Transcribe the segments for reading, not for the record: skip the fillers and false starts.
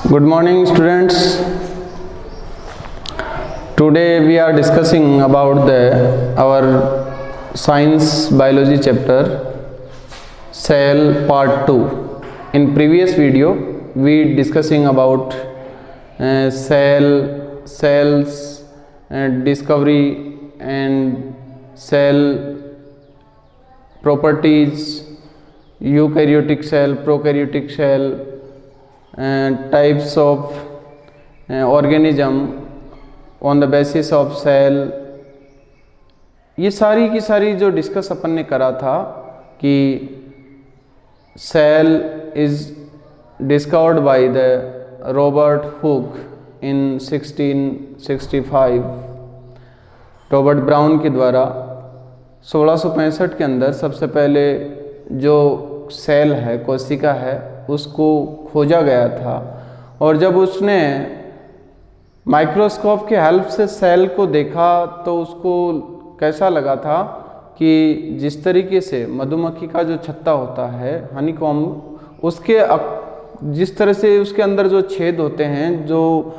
Good morning, students. Today we are discussing about our science biology chapter cell part 2. In previous video we discussing about cells discovery and cell properties, eukaryotic cell, prokaryotic cell, types of organism on the basis of cell. ये सारी की सारी जो discuss अपन ने करा था कि cell is discovered by the Robert Hooke in 1665, Robert Brown के द्वारा 1665 के अंदर सबसे पहले जो सेल है, कोशिका है, उसको खोजा गया था। और जब उसने माइक्रोस्कोप के हेल्प से सेल को देखा तो उसको कैसा लगा था कि जिस तरीके से मधुमक्खी का जो छत्ता होता है, हनीकॉम्ब, उसके जिस तरह से उसके अंदर जो छेद होते हैं, जो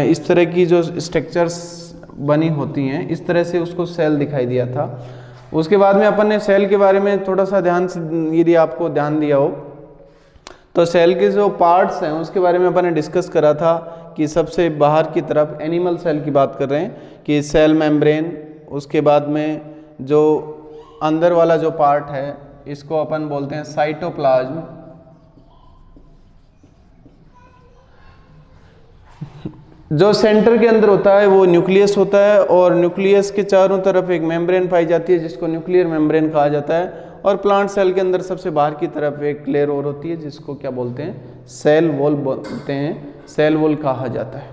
इस तरह की जो स्ट्रक्चर्स बनी होती हैं, इस तरह से उसको सेल दिखाई दिया था। उसके बाद में अपन ने सेल के बारे में थोड़ा सा ध्यान से, यदि आपको ध्यान दिया हो तो सेल के जो पार्ट्स हैं उसके बारे में अपन ने डिस्कस करा था कि सबसे बाहर की तरफ एनिमल सेल की बात कर रहे हैं कि सेल मेम्ब्रेन, उसके बाद में जो अंदर वाला जो पार्ट है इसको अपन बोलते हैं साइटोप्लाज्म, जो सेंटर के अंदर होता है वो न्यूक्लियस होता है, और न्यूक्लियस के चारों तरफ एक मेम्ब्रेन पाई जाती है जिसको न्यूक्लियर मेम्ब्रेन कहा जाता है। और प्लांट सेल के अंदर सबसे बाहर की तरफ एक लेयर और होती है जिसको क्या बोलते हैं, सेल वॉल बोलते हैं, सेल वॉल कहा जाता है।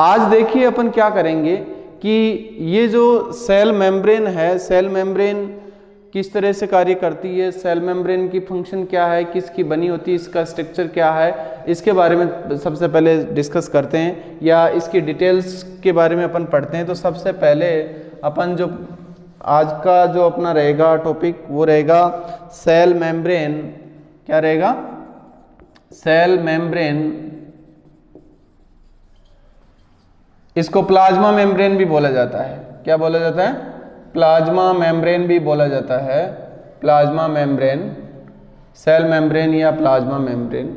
आज देखिए अपन क्या करेंगे कि ये जो सेल मेम्ब्रेन है, सेल मेम्ब्रेन किस तरह से कार्य करती है, सेल मेम्ब्रेन की फंक्शन क्या है, किसकी बनी होती है, इसका स्ट्रक्चर क्या है, इसके बारे में सबसे पहले डिस्कस करते हैं या इसकी डिटेल्स के बारे में अपन पढ़ते हैं। तो सबसे पहले अपन जो आज का जो अपना रहेगा टॉपिक वो रहेगा सेल मेम्ब्रेन। क्या रहेगा? Cell membrane. इसको प्लाज्मा मेम्ब्रेन भी बोला जाता है। क्या बोला जाता है? प्लाज्मा मेम्ब्रेन भी बोला जाता है। प्लाज्मा मेम्ब्रेन, सेल मेम्ब्रेन या प्लाज्मा मेम्ब्रेन।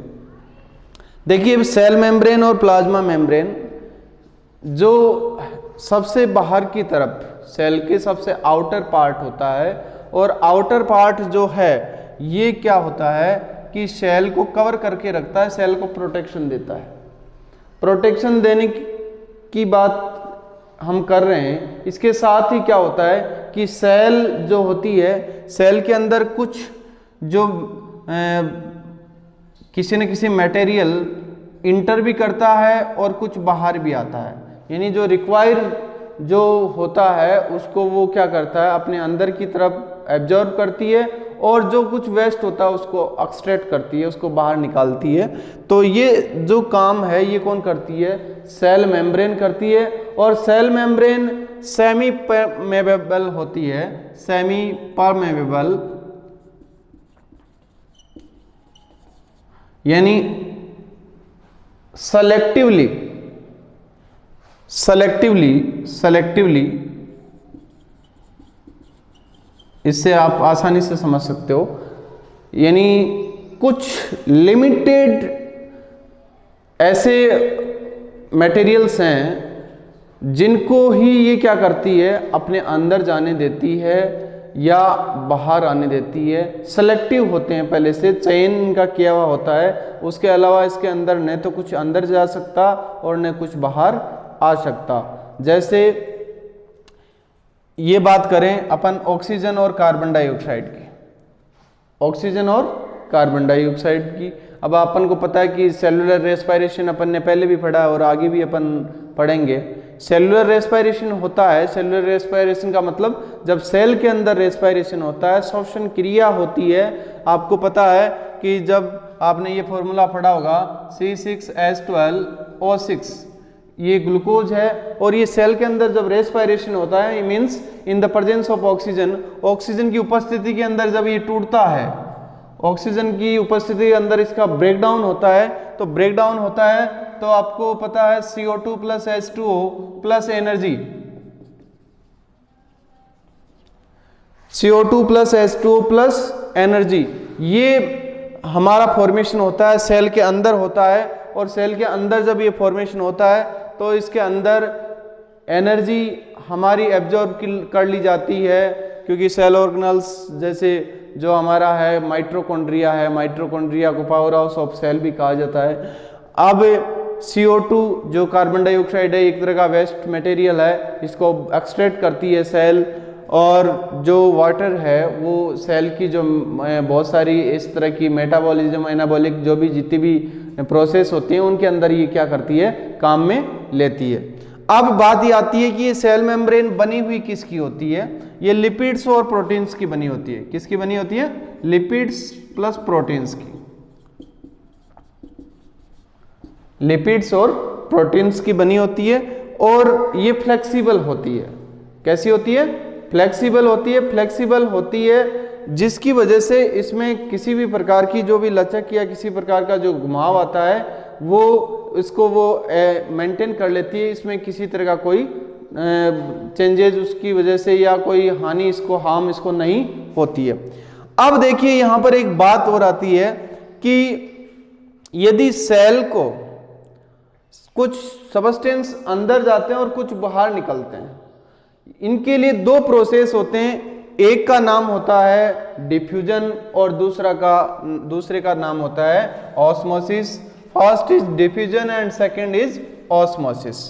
देखिए सेल मेम्ब्रेन और प्लाज्मा मेम्ब्रेन जो सबसे बाहर की तरफ सेल के सबसे आउटर पार्ट होता है, और आउटर पार्ट जो है ये क्या होता है कि सेल को कवर करके रखता है, सेल को प्रोटेक्शन देता है। प्रोटेक्शन देने की बात हम कर रहे हैं, इसके साथ ही क्या होता है कि सेल जो होती है, सेल के अंदर कुछ जो किसी न किसी मटेरियल इंटर भी करता है और कुछ बाहर भी आता है, यानी जो रिक्वायर जो होता है उसको वो क्या करता है, अपने अंदर की तरफ एब्जॉर्ब करती है, और जो कुछ वेस्ट होता है उसको एक्सट्रैक्ट करती है, उसको बाहर निकालती है। तो ये जो काम है ये कौन करती है? सेल मेम्ब्रेन करती है। और सेल मेम्ब्रेन सेमी परमेबल होती है, सेमी परमेबल, यानी सेलेक्टिवली इससे आप आसानी से समझ सकते हो, यानी कुछ लिमिटेड ऐसे मटेरियल्स हैं जिनको ही ये क्या करती है, अपने अंदर जाने देती है या बाहर आने देती है। सेलेक्टिव होते हैं, पहले से चयन इनका किया हुआ होता है। उसके अलावा इसके अंदर न तो कुछ अंदर जा सकता और न कुछ बाहर आ सकता। जैसे ये बात करें अपन ऑक्सीजन और कार्बन डाइऑक्साइड की, ऑक्सीजन और कार्बन डाइऑक्साइड की। अब अपन को पता है कि सेलुलर रेस्पिरेशन अपन ने पहले भी पढ़ा और आगे भी अपन पढ़ेंगे। सेलुलर रेस्पिरेशन होता है, सेलुलर रेस्पिरेशन का मतलब जब सेल के अंदर रेस्पिरेशन होता है, श्वसन क्रिया होती है। आपको पता है कि जब आपने ये फॉर्मूला पढ़ा होगा C6H12O6, ये ग्लूकोज है, और ये सेल के अंदर जब रेस्पिरेशन होता है, means in the presence of oxygen, oxygen की उपस्थिति के अंदर जब ये टूटता है ऑक्सीजन की उपस्थिति के अंदर इसका ब्रेकडाउन होता है। तो ब्रेकडाउन होता है तो आपको पता है CO2 plus H2O plus energy, CO2 plus H2O plus energy, ये हमारा फॉर्मेशन होता है सेल के अंदर होता है। और सेल के अंदर जब ये फॉर्मेशन होता है तो इसके अंदर एनर्जी हमारी एब्जॉर्ब कर ली जाती है, क्योंकि सेल ऑर्गेनल्स जैसे जो हमारा है माइटोकॉन्ड्रिया है, माइटोकॉन्ड्रिया को पावर हाउस ऑफ सेल भी कहा जाता है। अब CO2 जो कार्बन डाइऑक्साइड है एक तरह का वेस्ट मटेरियल है, इसको एक्सट्रैक्ट करती है सेल। और जो वाटर है वो सेल की जो बहुत सारी इस तरह की मेटाबॉलिज्म एनाबॉलिक जो भी जितनी भी प्रोसेस होती हैं उनके अंदर ये क्या करती है, काम में लेती है। अब बात ये आती है कि ये सेल मेम्ब्रेन बनी हुई किसकी होती है? ये लिपिड्स और प्रोटीन्स की बनी होती है। किसकी बनी होती है? लिपिड्स प्लस प्रोटीन्स की। लिपिड्स और प्रोटीन्स की बनी होती है और ये फ्लेक्सिबल होती है। कैसी होती है? फ्लेक्सिबल होती है। फ्लेक्सिबल होती है जिसकी वजह से इसमें किसी भी प्रकार की जो भी लचक या किसी प्रकार का जो घुमाव आता है वो इसको वो मेंटेन कर लेती है। इसमें किसी तरह का कोई चेंजेस उसकी वजह से या कोई हानि इसको हार्म इसको नहीं होती है। अब देखिए यहाँ पर एक बात और आती है कि यदि सेल को कुछ सब्सटेंस अंदर जाते हैं और कुछ बाहर निकलते हैं, इनके लिए दो प्रोसेस होते हैं। एक का नाम होता है डिफ्यूजन और दूसरे का नाम होता है osmosis. First is diffusion and second is osmosis.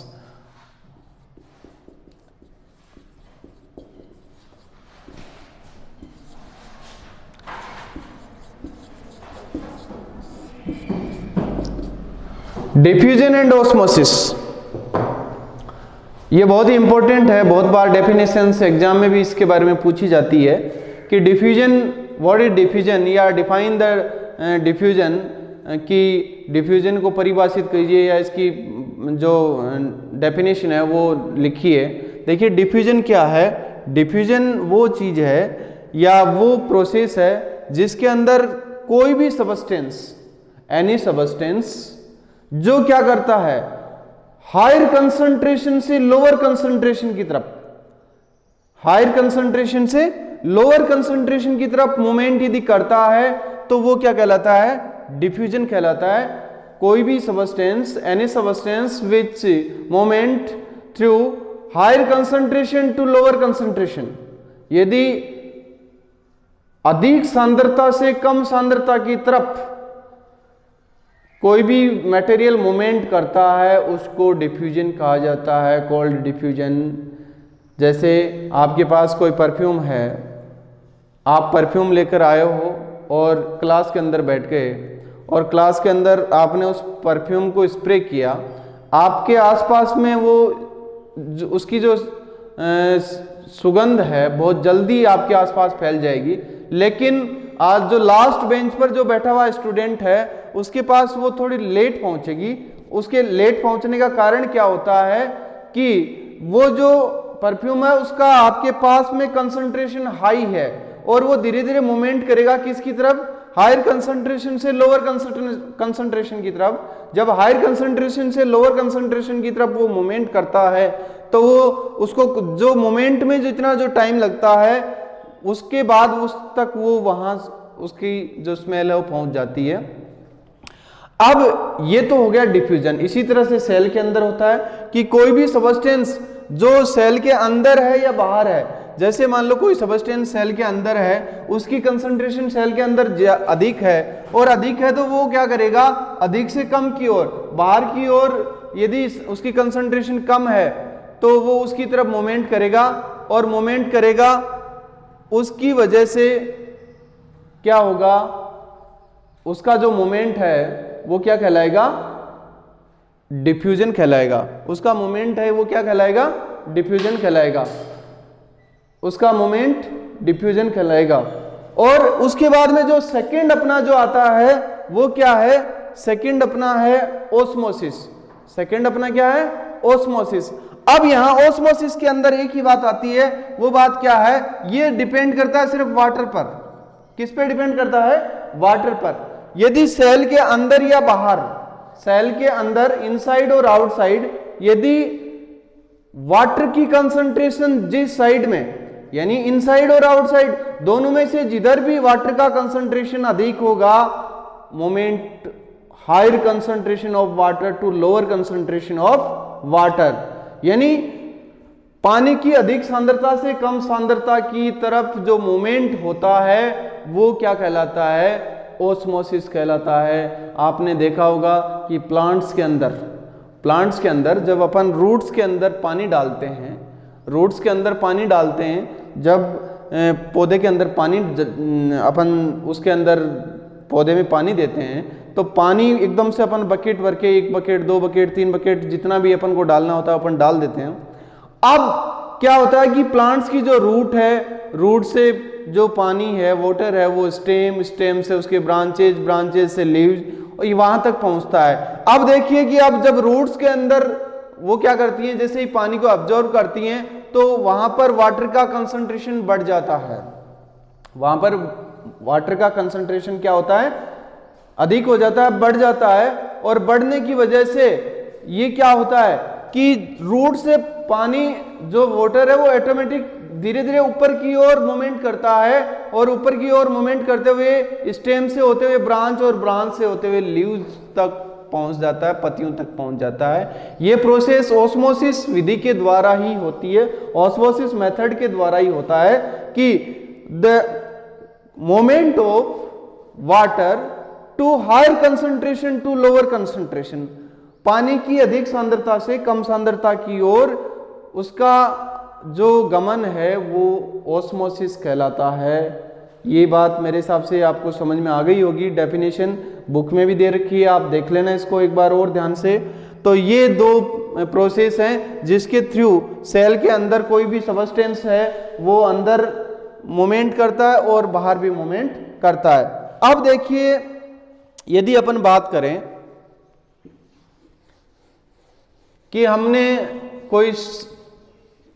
Diffusion and osmosis ये बहुत ही इंपॉर्टेंट है। बहुत बार डेफिनेशंस एग्जाम में भी इसके बारे में पूछी जाती है कि डिफ्यूजन, व्हाट इज डिफ्यूजन, या डिफाइन द डिफ्यूजन, कि डिफ्यूजन को परिभाषित कीजिए या इसकी जो डेफिनेशन है वो लिखिए। देखिए डिफ्यूजन क्या है? डिफ्यूजन वो चीज है या वो प्रोसेस है जिसके अंदर कोई भी सब्सटेंस, एनी सब्सटेंस जो क्या करता है, हायर कंसंट्रेशन से लोअर कंसंट्रेशन की तरफ, हायर कंसंट्रेशन से लोअर कंसंट्रेशन की तरफ मूवमेंट यदि करता है तो वो क्या कहलाता है? डिफ्यूजन कहलाता है। कोई भी substance, any substance which movement through higher concentration to lower concentration, यदि अधिक सांद्रता से कम सांद्रता की तरफ कोई भी मटेरियल मूवमेंट करता है उसको डिफ्यूजन कहा जाता है, कॉल्ड डिफ्यूजन। जैसे आपके पास कोई परफ्यूम है, आप परफ्यूम लेकर आए हो और क्लास के अंदर बैठ गए और क्लास के अंदर आपने उस परफ्यूम को स्प्रे किया, आपके आसपास में वो उसकी जो सुगंध है बहुत जल्दी आपके आसपास फैल जाएगी। लेकिन आज जो लास्ट बेंच पर जो बैठा हुआ स्टूडेंट है उसके पास वो थोड़ी लेट पहुंचेगी। उसके लेट पहुंचने का कारण क्या होता है कि वो जो परफ्यूम है उसका आपके पास में कंसंट्रेशन हाई है और वो धीरे धीरे मूवमेंट करेगा किसकी तरफ? हायर कंसंट्रेशन से लोअर कंसंट्रेशन की तरफ। जब हायर कंसंट्रेशन से लोअर कंसंट्रेशन की तरफ वो मूवमेंट करता है तो वो उसको जो मूवमेंट में जितना जो टाइम लगता है उसके बाद उस तक वो वहां उसकी जो स्मेल है वो पहुंच जाती है। अब ये तो हो गया डिफ्यूजन। इसी तरह से सेल के अंदर होता है कि कोई भी सब्सटेंस जो सेल के अंदर है या बाहर है, जैसे मान लो कोई सब्सटेंस सेल के अंदर है, उसकी कंसंट्रेशन सेल के अंदर अधिक है और अधिक है तो वो क्या करेगा? अधिक से कम की ओर, बाहर की ओर यदि उसकी कंसंट्रेशन कम है तो वो उसकी तरफ मूवमेंट करेगा और मूवमेंट करेगा, उसकी वजह से क्या होगा? उसका जो मूवमेंट है वो क्या कहलाएगा? डिफ्यूजन कहलाएगा। उसका मूवमेंट है वो क्या कहलाएगा? डिफ्यूजन कहलाएगा। उसका मूवमेंट डिफ्यूजन कहलाएगा। और उसके बाद में जो सेकंड अपना जो आता है वो क्या है? सेकंड अपना है ओस्मोसिस। सेकंड अपना क्या है? ओस्मोसिस। अब यहां ओस्मोसिस के अंदर एक ही बात आती है, वो बात क्या है? ये डिपेंड करता है सिर्फ वाटर पर। किस पे डिपेंड करता है? वाटर पर। यदि सेल के अंदर या बाहर, सेल के अंदर इनसाइड और आउटसाइड, यदि वाटर की कंसंट्रेशन जिस साइड में, यानी इनसाइड और आउटसाइड दोनों में से जिधर भी वाटर का कंसंट्रेशन अधिक होगा, moment higher concentration of water to lower concentration of water, यानी पानी की अधिक सांद्रता से कम सांद्रता की तरफ जो मोमेंट होता है वो क्या कहलाता है? ओस्मोसिस कहलाता है। आपने देखा होगा कि प्लांट्स के अंदर जब अपन रूट्स के अंदर पानी डालते हैं, रूट्स के अंदर पानी डालते हैं, जब पौधे के अंदर पानी अपन उसके अंदर पौधे में पानी देते हैं, तो पानी एकदम से अपन बकेट भर के 1 बकेट 2 बकेट 3 बकेट जितना भी अपन को डालना होता है अपन डाल देते हैं। अब क्या होता है कि प्लांट्स की जो रूट है, रूट से जो पानी है, वाटर है, वो स्टेम से उसके ब्रांचेज से लीव्स और वहां तक पहुंचता है। अब देखिए कि अब जब रूट्स के अंदर वो क्या करती हैं, जैसे ही पानी को ऑब्जॉर्व करती हैं तो वहां पर वाटर का कंसंट्रेशन बढ़ जाता है। वहां पर वाटर का कंसंट्रेशन क्या होता है? अधिक हो जाता है, बढ़ जाता है। और बढ़ने की वजह से ये क्या होता है कि रूट से पानी जो वाटर है वो ऑटोमेटिक धीरे धीरे ऊपर की ओर मूवमेंट करता है, और ऊपर की ओर मूवमेंट करते हुए स्टेम से होते हुए ब्रांच और ब्रांच से होते हुए लीव्स तक पहुंच जाता है, पत्तियों तक पहुंच जाता है। ये प्रोसेस ऑस्मोसिस विधि के द्वारा ही होती है, ऑस्मोसिस मेथड के द्वारा ही होता है कि the moment of water to higher concentration to lower concentration, पानी की अधिक सांद्रता से कम सांद्रता की ओर उसका जो गमन है वो ऑस्मोसिस कहलाता है। ये बात मेरे हिसाब से आपको समझ में आ गई होगी। डेफिनेशन बुक में भी दे रखी है, आप देख लेना इसको एक बार और ध्यान से। तो ये 2 प्रोसेस हैं जिसके थ्रू सेल के अंदर कोई भी सबस्टेंस है वो अंदर मूवमेंट करता है और बाहर भी मूवमेंट करता है। अब देखिए, यदि अपन बात करें कि हमने कोई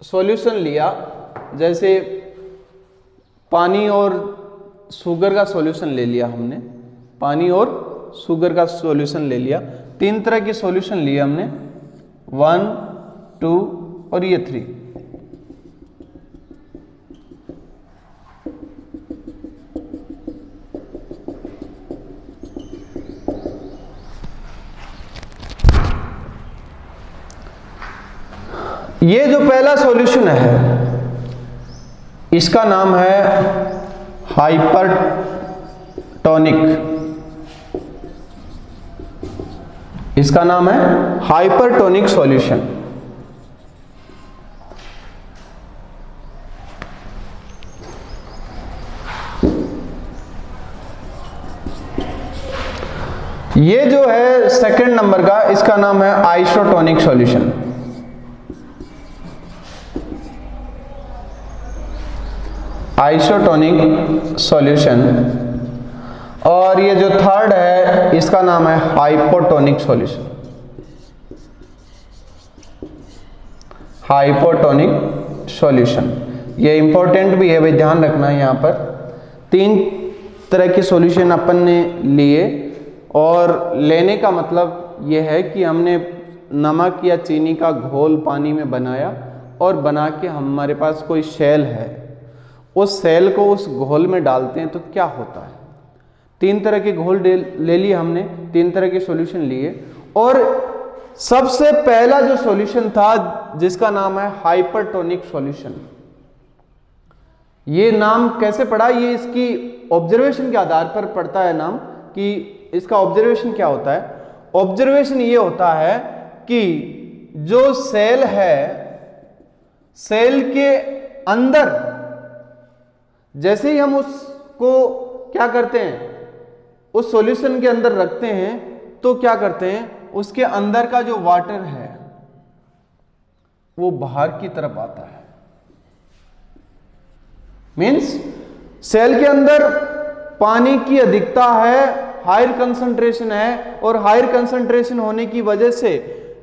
सॉल्यूशन लिया, जैसे पानी और शुगर का सॉल्यूशन ले लिया हमने, पानी और शुगर का सॉल्यूशन ले लिया, 3 तरह के सॉल्यूशन लिए हमने, 1, 2 और ये 3। ये जो पहला सॉल्यूशन है इसका नाम है हाइपरटोनिक, इसका नाम है हाइपरटोनिक सॉल्यूशन। ये जो है सेकंड नंबर का, इसका नाम है आइसोटोनिक सॉल्यूशन। Isotonic solution. और ये जो थर्ड है इसका नाम है हाइपोटोनिक सॉल्यूशन। हाइपोटोनिक सॉल्यूशन ये इंपॉर्टेंट भी है भाई, ध्यान रखना है। यहाँ पर 3 तरह के सॉल्यूशन अपन ने लिए, और लेने का मतलब ये है कि हमने नमक या चीनी का घोल पानी में बनाया, और बना के हमारे पास कोई सेल है, उस सेल को उस घोल में डालते हैं तो क्या होता है। 3 तरह के घोल ले लिए हमने, 3 तरह के सॉल्यूशन लिए, और सबसे पहला जो सॉल्यूशन था जिसका नाम है हाइपरटोनिक सॉल्यूशन। ये नाम कैसे पड़ा? ये इसकी ऑब्जर्वेशन के आधार पर पड़ता है नाम, कि इसका ऑब्जर्वेशन क्या होता है। ऑब्जर्वेशन ये होता है कि जो सेल है, सेल के अंदर जैसे ही हम उसको क्या करते हैं, उस सॉल्यूशन के अंदर रखते हैं, तो क्या करते हैं, उसके अंदर का जो वाटर है वो बाहर की तरफ आता है। मीन्स सेल के अंदर पानी की अधिकता है, हायर कंसंट्रेशन है, और हायर कंसंट्रेशन होने की वजह से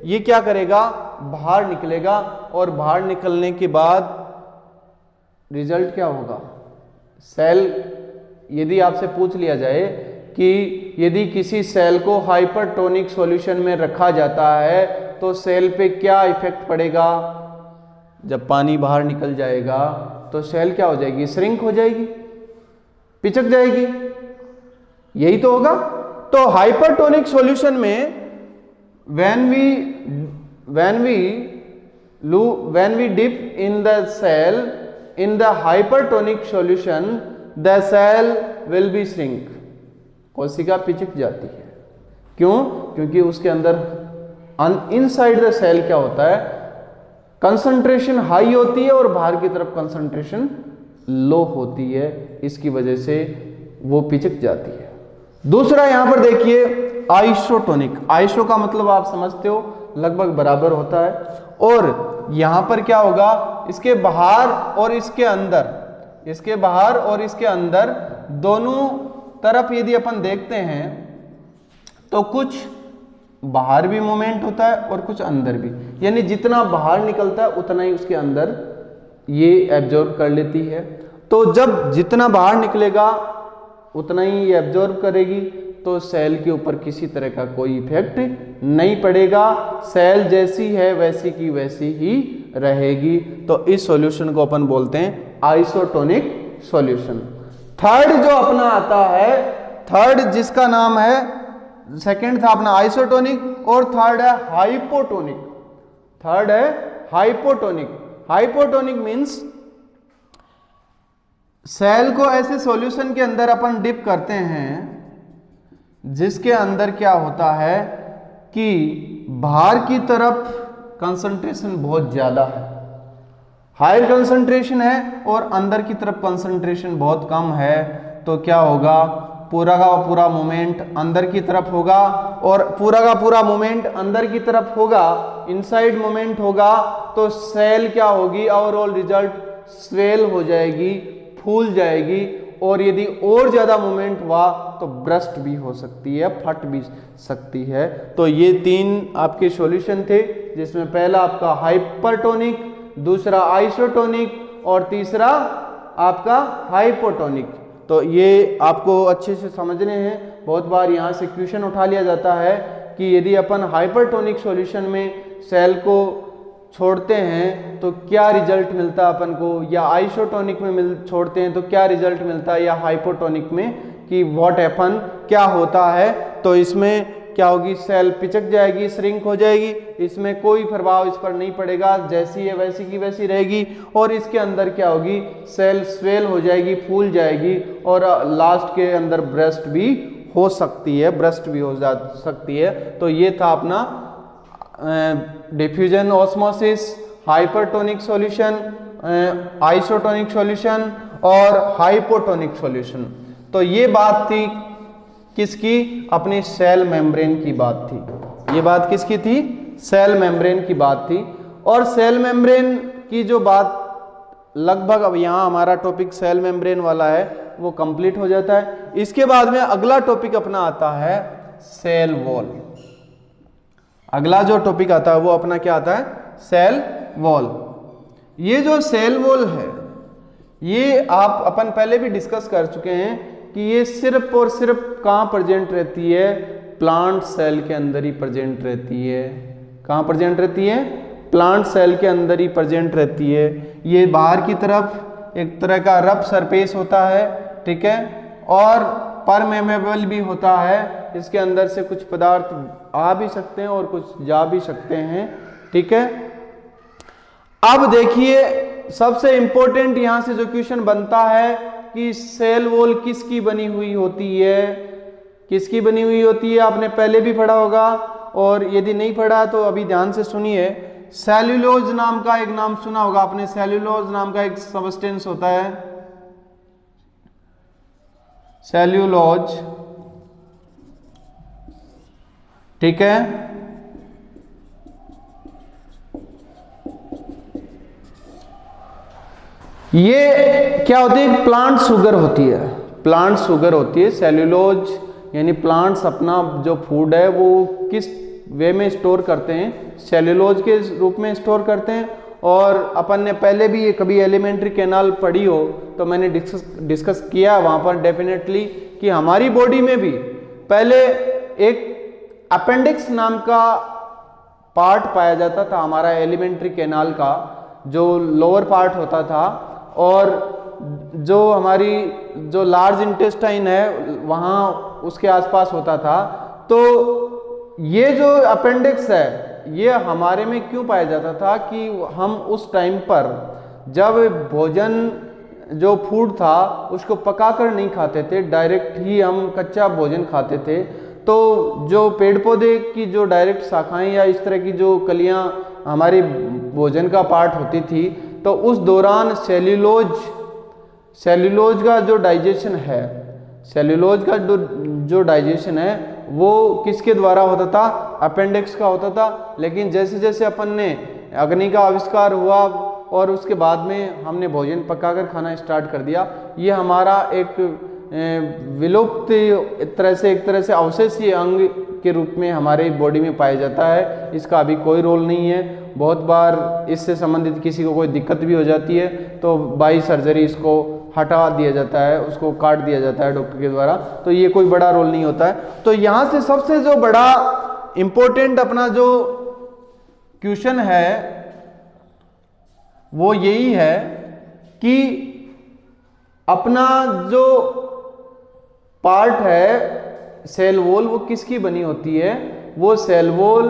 ये क्या करेगा, बाहर निकलेगा, और बाहर निकलने के बाद रिजल्ट क्या होगा, सेल यदि आपसे पूछ लिया जाए कि यदि किसी सेल को हाइपरटोनिक सॉल्यूशन में रखा जाता है तो सेल पे क्या इफेक्ट पड़ेगा, जब पानी बाहर निकल जाएगा तो सेल क्या हो जाएगी, श्रिंक हो जाएगी, पिचक जाएगी, यही तो होगा। तो हाइपरटोनिक सॉल्यूशन में when we dip in the cell in the hypertonic solution, the cell will be shrink, कोशिका पिचक जाती है। क्यों? क्योंकि उसके अंदर इनसाइड द सेल क्या होता है, कंसंट्रेशन हाई होती है और बाहर की तरफ कंसंट्रेशन लो होती है, इसकी वजह से वो पिचक जाती है। दूसरा यहां पर देखिए आइसोटोनिक, आइसो का मतलब आप समझते हो लगभग बराबर होता है, और यहां पर क्या होगा, इसके बाहर और इसके अंदर, इसके बाहर और इसके अंदर दोनों तरफ यदि अपन देखते हैं तो कुछ बाहर भी मूवमेंट होता है और कुछ अंदर भी, यानी जितना बाहर निकलता है उतना ही उसके अंदर ये एब्जॉर्ब कर लेती है। तो जब जितना बाहर निकलेगा उतना ही ये एब्जॉर्ब करेगी, तो सेल के ऊपर किसी तरह का कोई इफेक्ट नहीं पड़ेगा, सेल जैसी है वैसी की वैसी ही रहेगी। तो इस सॉल्यूशन को अपन बोलते हैं आइसोटोनिक सॉल्यूशन। थर्ड जो अपना आता है, थर्ड जिसका नाम है, सेकंड था अपना आइसोटोनिक और थर्ड है हाइपोटोनिक। थर्ड है हाइपोटोनिक। हाइपोटोनिक मीन्स सेल को ऐसे सॉल्यूशन के अंदर अपन डिप करते हैं जिसके अंदर क्या होता है कि बाहर की तरफ कंसंट्रेशन बहुत ज्यादा है, हायर कंसंट्रेशन है, और अंदर की तरफ कंसंट्रेशन बहुत कम है। तो क्या होगा, पूरा का पूरा मूवमेंट अंदर की तरफ होगा, और पूरा का पूरा मूवमेंट अंदर की तरफ होगा, इनसाइड मूवमेंट होगा, तो सेल क्या होगी, ओवरऑल रिजल्ट स्वेल हो जाएगी, फूल जाएगी, और यदि और ज्यादा मूवमेंट हुआ तो ब्रस्ट भी हो सकती है, फट भी सकती है। तो ये तीन आपके सॉल्यूशन थे, जिसमें पहला आपका हाइपरटोनिक, दूसरा आइसोटोनिक और तीसरा आपका हाइपोटोनिक। तो ये आपको अच्छे से समझने हैं। बहुत बार यहाँ से क्वेश्चन उठा लिया जाता है कि यदि अपन हाइपरटोनिक सॉल्यूशन में सेल को छोड़ते हैं तो क्या रिजल्ट मिलता है अपन को, या आइसोटोनिक में छोड़ते हैं तो क्या रिजल्ट मिलता है, या हाइपोटोनिक में कि व्हाट हैपन, क्या होता है। तो इसमें क्या होगी, सेल पिचक जाएगी, श्रिंक हो जाएगी, इसमें कोई प्रभाव इस पर नहीं पड़ेगा, जैसी है वैसी की वैसी रहेगी। और इसके अंदर क्या होगी, सेल स्वेल हो जाएगी, फूल जाएगी, और लास्ट के अंदर ब्रेस्ट भी हो सकती है, ब्रेस्ट भी हो जा सकती है। तो ये था अपना diffusion osmosis, hypertonic solution, isotonic solution और हाइपोटोनिक सॉल्यूशन। तो ये बात थी किसकी, अपनी सेल मेम्ब्रेन की बात थी। ये बात किसकी थी, सेल मेम्ब्रेन की बात थी। और सेल मेम्ब्रेन की जो बात लगभग, अब यहाँ हमारा टॉपिक सेल मेम्ब्रेन वाला है, वो कंप्लीट हो जाता है। इसके बाद में अगला टॉपिक अपना आता है सेल वॉल। अगला जो टॉपिक आता है वो अपना क्या आता है, सेल वॉल। ये जो सेल वॉल है, ये आप अपन पहले भी डिस्कस कर चुके हैं कि ये सिर्फ और सिर्फ कहाँ प्रेजेंट रहती है, प्लांट सेल के अंदर ही प्रेजेंट रहती है। कहाँ प्रेजेंट रहती है, प्लांट सेल के अंदर ही प्रेजेंट रहती है। ये बाहर की तरफ एक तरह का रफ सरफेस होता है, ठीक है, और परमेबल भी होता है। इसके अंदर से कुछ पदार्थ आ भी सकते हैं और कुछ जा भी सकते हैं, ठीक है। अब देखिए सबसे इंपॉर्टेंट यहां से जो क्वेश्चन बनता है कि सेल वॉल किसकी बनी हुई होती है, किसकी बनी हुई होती है, आपने पहले भी पढ़ा होगा, और यदि नहीं पढ़ा तो अभी ध्यान से सुनिए। सेल्यूलोज नाम का एक नाम सुना होगा आपने, सेल्यूलोज नाम का एक सबस्टेंस होता है, सेल्यूलोज, ठीक है। ये क्या होती है, प्लांट शुगर होती है, प्लांट शुगर होती है सेल्यूलोज, यानी प्लांट्स अपना जो फूड है वो किस वे में स्टोर करते हैं, सेल्यूलोज के रूप में स्टोर करते हैं। और अपन ने पहले भी ये कभी एलिमेंट्री कैनाल पढ़ी हो तो मैंने डिस्कस किया वहाँ पर डेफिनेटली कि हमारी बॉडी में भी पहले एक अपेंडिक्स नाम का पार्ट पाया जाता था हमारा एलिमेंट्री कैनाल का, जो लोअर पार्ट होता था, और जो हमारी जो लार्ज इंटेस्टाइन है वहाँ उसके आसपास होता था। तो ये जो अपेंडिक्स है ये हमारे में क्यों पाया जाता था कि हम उस टाइम पर जब भोजन जो फूड था उसको पकाकर नहीं खाते थे, डायरेक्ट ही हम कच्चा भोजन खाते थे। तो जो पेड़ पौधे की जो डायरेक्ट शाखाएं या इस तरह की जो कलियां हमारी भोजन का पार्ट होती थी, तो उस दौरान सेल्यूलोज का जो डाइजेशन है, सेल्यूलोज का जो डाइजेशन है वो किसके द्वारा होता था? अपेंडिक्स का होता था। लेकिन जैसे जैसे अपन ने अग्नि का आविष्कार हुआ और उसके बाद में हमने भोजन पकाकर खाना स्टार्ट कर दिया, ये हमारा एक विलुप्त एक तरह से अवशेषीय अंग के रूप में हमारे बॉडी में पाया जाता है। इसका अभी कोई रोल नहीं है। बहुत बार इससे संबंधित किसी को कोई दिक्कत भी हो जाती है तो बाई सर्जरी इसको हटा दिया जाता है, उसको काट दिया जाता है डॉक्टर के द्वारा, तो ये कोई बड़ा रोल नहीं होता है। तो यहाँ से सबसे जो बड़ा इम्पोर्टेंट अपना जो क्वेश्चन है वो यही है कि अपना जो पार्ट है सेल वॉल वो किसकी बनी होती है? वो सेल वॉल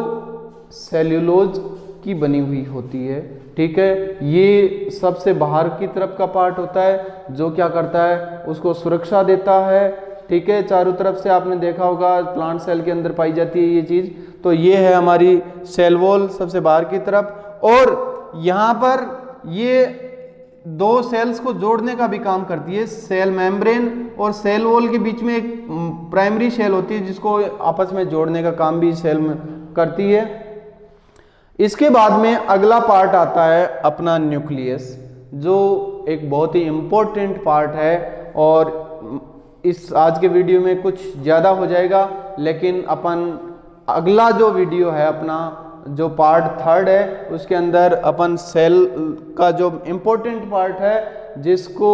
सेल्यूलोज की बनी हुई होती है। ठीक है, ये सबसे बाहर की तरफ का पार्ट होता है जो क्या करता है? उसको सुरक्षा देता है। ठीक है, चारों तरफ से आपने देखा होगा प्लांट सेल के अंदर पाई जाती है ये चीज। तो ये है हमारी सेल वॉल सबसे बाहर की तरफ, और यहाँ पर ये दो सेल्स को जोड़ने का भी काम करती है। सेल मेम्ब्रेन और सेल वॉल के बीच में एक प्राइमरी सेल होती है जिसको आपस में जोड़ने का काम भी सेल में करती है। इसके बाद में अगला पार्ट आता है अपना न्यूक्लियस, जो एक बहुत ही इम्पोर्टेंट पार्ट है। और इस आज के वीडियो में कुछ ज़्यादा हो जाएगा, लेकिन अपन अगला जो वीडियो है अपना जो पार्ट 3 है उसके अंदर अपन सेल का जो इम्पोर्टेंट पार्ट है जिसको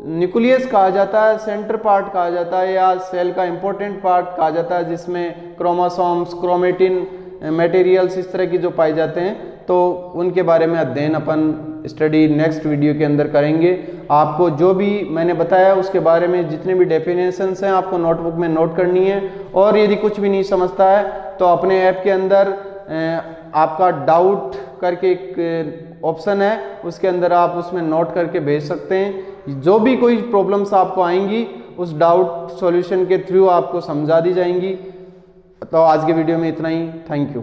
न्यूक्लियस कहा जाता है, सेंटर पार्ट कहा जाता है, या सेल का इम्पोर्टेंट पार्ट कहा जाता है, जिसमें क्रोमोसोम्स, क्रोमेटिन मटेरियल्स इस तरह की जो पाए जाते हैं, तो उनके बारे में अध्ययन अपन स्टडी नेक्स्ट वीडियो के अंदर करेंगे। आपको जो भी मैंने बताया उसके बारे में जितने भी डेफिनेशंस हैं आपको नोटबुक में नोट करनी है। और यदि कुछ भी नहीं समझता है तो अपने ऐप के अंदर आपका डाउट करके एक ऑप्शन है, उसके अंदर आप उसमें नोट करके भेज सकते हैं। जो भी कोई प्रॉब्लम्स आपको आएंगी उस डाउट सॉल्यूशन के थ्रू आपको समझा दी जाएंगी। तो आज के वीडियो में इतना ही। Thank you.